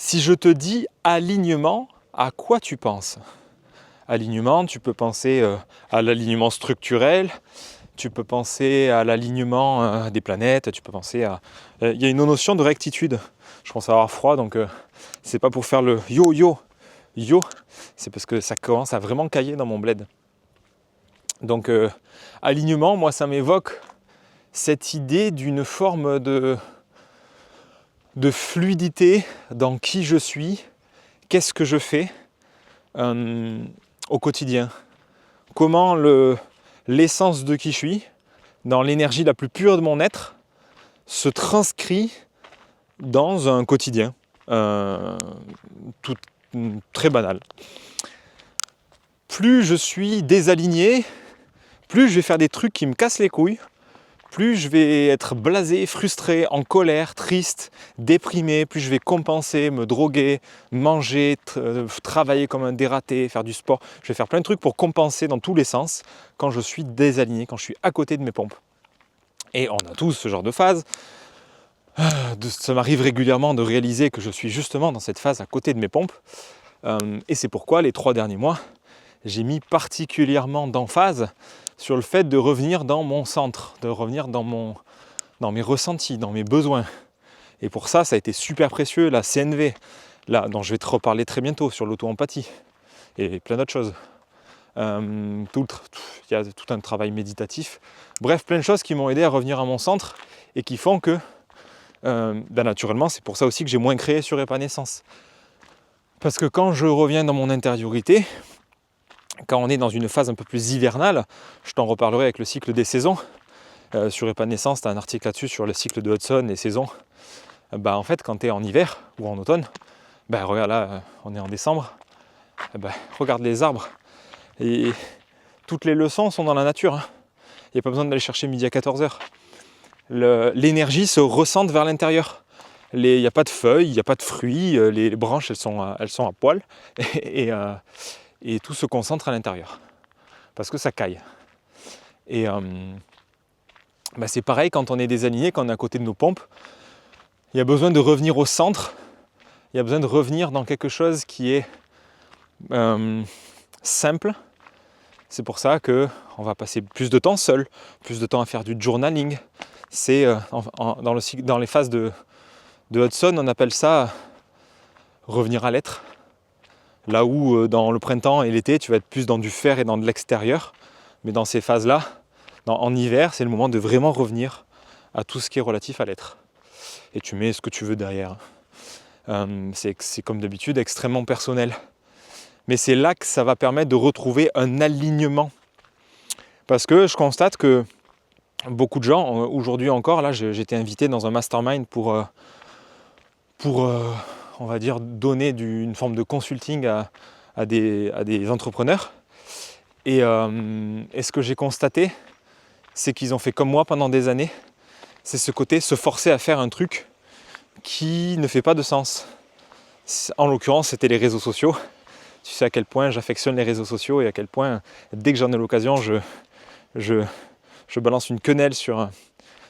Si je te dis alignement, à quoi tu penses? Alignement, tu peux penser à l'alignement structurel, tu peux penser à l'alignement des planètes, tu peux penser à... Il y a une notion de rectitude. Je pense avoir froid, donc c'est pas pour faire le yo, c'est parce que ça commence à vraiment cailler dans mon bled. Donc alignement, moi ça m'évoque cette idée d'une forme de fluidité dans qui je suis, qu'est-ce que je fais au quotidien. Comment l'essence de qui je suis, dans l'énergie la plus pure de mon être, se transcrit dans un quotidien tout, très banal. Plus je suis désaligné, plus je vais faire des trucs qui me cassent les couilles, plus je vais être blasé, frustré, en colère, triste, déprimé, plus je vais compenser, me droguer, manger, travailler comme un dératé, faire du sport. Je vais faire plein de trucs pour compenser dans tous les sens quand je suis désaligné, quand je suis à côté de mes pompes. Et on a tous ce genre de phase. Ça m'arrive régulièrement de réaliser que je suis justement dans cette phase à côté de mes pompes. Et c'est pourquoi les 3 derniers mois, j'ai mis particulièrement d'emphase sur le fait de revenir dans mon centre, de revenir dans mes ressentis, dans mes besoins. Et pour ça, ça a été super précieux, la CNV, là, dont je vais te reparler très bientôt sur l'auto-empathie et plein d'autres choses. Il y a tout un travail méditatif. Bref, plein de choses qui m'ont aidé à revenir à mon centre et qui font que, naturellement, c'est pour ça aussi que j'ai moins créé sur Épanescence. Parce que quand je reviens dans mon intériorité, quand on est dans une phase un peu plus hivernale, je t'en reparlerai avec le cycle des saisons. Sur Épanescence, tu as un article là-dessus sur le cycle de Hudson, les saisons. En fait, quand tu es en hiver ou en automne, regarde là, on est en décembre, regarde les arbres. Et toutes les leçons sont dans la nature. Il n'y a pas besoin d'aller chercher midi à 14h. L'énergie se ressente vers l'intérieur. Il n'y a pas de feuilles, il n'y a pas de fruits, les branches elles sont à poil. Et tout se concentre à l'intérieur, parce que ça caille. Et c'est pareil quand on est désaligné, quand on est à côté de nos pompes, il y a besoin de revenir au centre, il y a besoin de revenir dans quelque chose qui est simple. C'est pour ça qu'on va passer plus de temps seul, plus de temps à faire du journaling. C'est dans les phases de Hudson, on appelle ça revenir à l'être. Là où dans le printemps et l'été, tu vas être plus dans du faire et dans de l'extérieur. Mais dans ces phases-là, en hiver, c'est le moment de vraiment revenir à tout ce qui est relatif à l'être. Et tu mets ce que tu veux derrière. C'est comme d'habitude extrêmement personnel. Mais c'est là que ça va permettre de retrouver un alignement. Parce que je constate que beaucoup de gens, aujourd'hui encore, là j'ai été invité dans un mastermind pour on va dire, donner une forme de consulting à des entrepreneurs. Et ce que j'ai constaté, c'est qu'ils ont fait comme moi pendant des années. C'est ce côté, se forcer à faire un truc qui ne fait pas de sens. En l'occurrence, c'était les réseaux sociaux. Tu sais à quel point j'affectionne les réseaux sociaux et à quel point, dès que j'en ai l'occasion, je balance une quenelle sur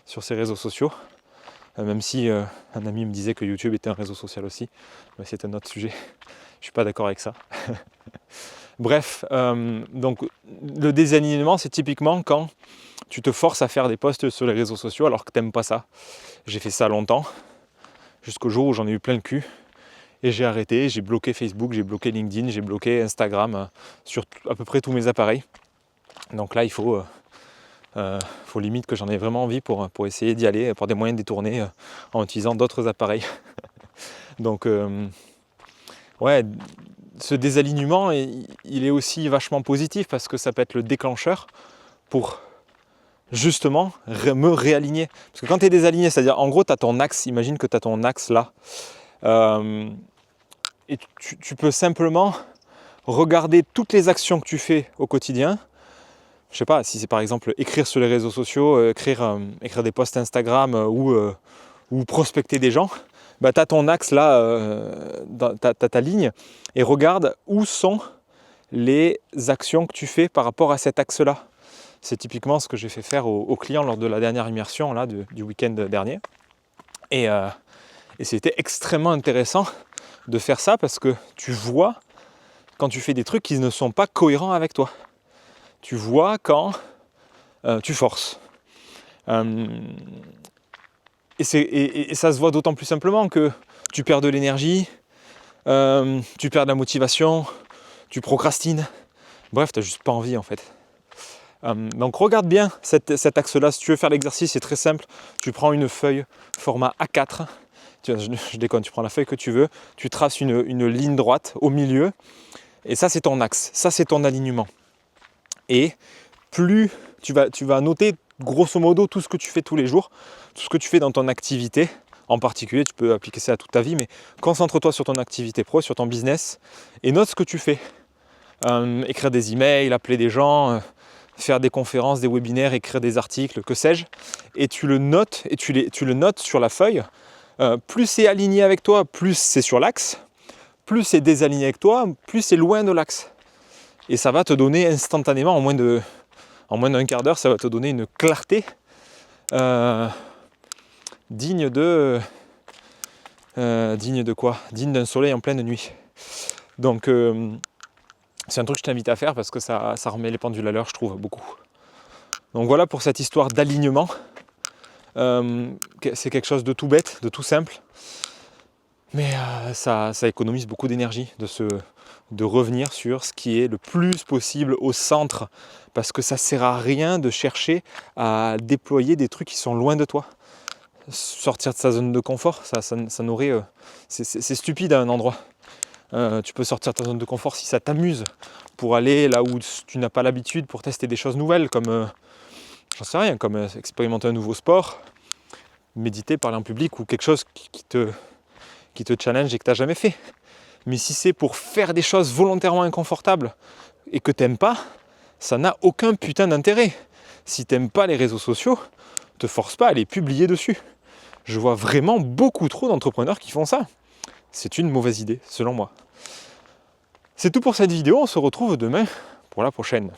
ces réseaux sociaux. Même si un ami me disait que YouTube était un réseau social aussi, mais c'est un autre sujet. Je suis pas d'accord avec ça. Bref, donc le désalignement, c'est typiquement quand tu te forces à faire des posts sur les réseaux sociaux alors que t'aimes pas ça. J'ai fait ça longtemps, jusqu'au jour où j'en ai eu plein le cul. Et j'ai arrêté, j'ai bloqué Facebook, j'ai bloqué LinkedIn, j'ai bloqué Instagram sur à peu près tous mes appareils. Donc là, il faut limite que j'en ai vraiment envie pour essayer d'y aller, pour des moyens détournés en utilisant d'autres appareils. Donc ce désalignement, il est aussi vachement positif parce que ça peut être le déclencheur pour justement me réaligner. Parce que quand tu es désaligné, c'est-à-dire en gros tu as ton axe, imagine que tu as ton axe là, et tu peux simplement regarder toutes les actions que tu fais au quotidien. Je sais pas, si c'est par exemple écrire sur les réseaux sociaux, écrire des posts Instagram ou prospecter des gens, tu as ton axe là, t'as ta ligne, et regarde où sont les actions que tu fais par rapport à cet axe-là. C'est typiquement ce que j'ai fait faire aux clients lors de la dernière immersion là, du week-end dernier. Et c'était extrêmement intéressant de faire ça parce que tu vois quand tu fais des trucs qui ne sont pas cohérents avec toi. Tu vois quand tu forces. Et ça se voit d'autant plus simplement que tu perds de l'énergie, tu perds de la motivation, tu procrastines. Bref, tu n'as juste pas envie en fait. Donc regarde bien cet axe-là. Si tu veux faire l'exercice, c'est très simple. Tu prends une feuille format A4. Je déconne, tu prends la feuille que tu veux. Tu traces une ligne droite au milieu. Et ça, c'est ton axe. Ça, c'est ton alignement. Et plus tu vas noter grosso modo tout ce que tu fais tous les jours, tout ce que tu fais dans ton activité. En particulier, tu peux appliquer ça à toute ta vie, mais concentre-toi sur ton activité pro, sur ton business, et note ce que tu fais. Écrire des emails, appeler des gens, faire des conférences, des webinaires, écrire des articles, que sais-je, et tu le notes, et tu le notes sur la feuille. Plus c'est aligné avec toi, plus c'est sur l'axe, plus c'est désaligné avec toi, plus c'est loin de l'axe. Et ça va te donner instantanément, en moins d'un quart d'heure, ça va te donner une clarté digne de quoi? Digne d'un soleil en pleine nuit. Donc c'est un truc que je t'invite à faire parce que ça remet les pendules à l'heure, je trouve, beaucoup. Donc voilà pour cette histoire d'alignement. C'est quelque chose de tout bête, de tout simple. Mais ça économise beaucoup d'énergie de revenir sur ce qui est le plus possible au centre. Parce que ça ne sert à rien de chercher à déployer des trucs qui sont loin de toi. Sortir de sa zone de confort, ça n'aurait... c'est stupide à un endroit. Tu peux sortir de ta zone de confort si ça t'amuse, pour aller là où tu n'as pas l'habitude, pour tester des choses nouvelles, comme, j'en sais rien, comme expérimenter un nouveau sport, méditer, parler en public, ou quelque chose qui te challenge et que tu n'as jamais fait. Mais si c'est pour faire des choses volontairement inconfortables et que tu n'aimes pas, ça n'a aucun putain d'intérêt. Si tu n'aimes pas les réseaux sociaux, te force pas à les publier dessus. Je vois vraiment beaucoup trop d'entrepreneurs qui font ça. C'est une mauvaise idée, selon moi. C'est tout pour cette vidéo, on se retrouve demain pour la prochaine.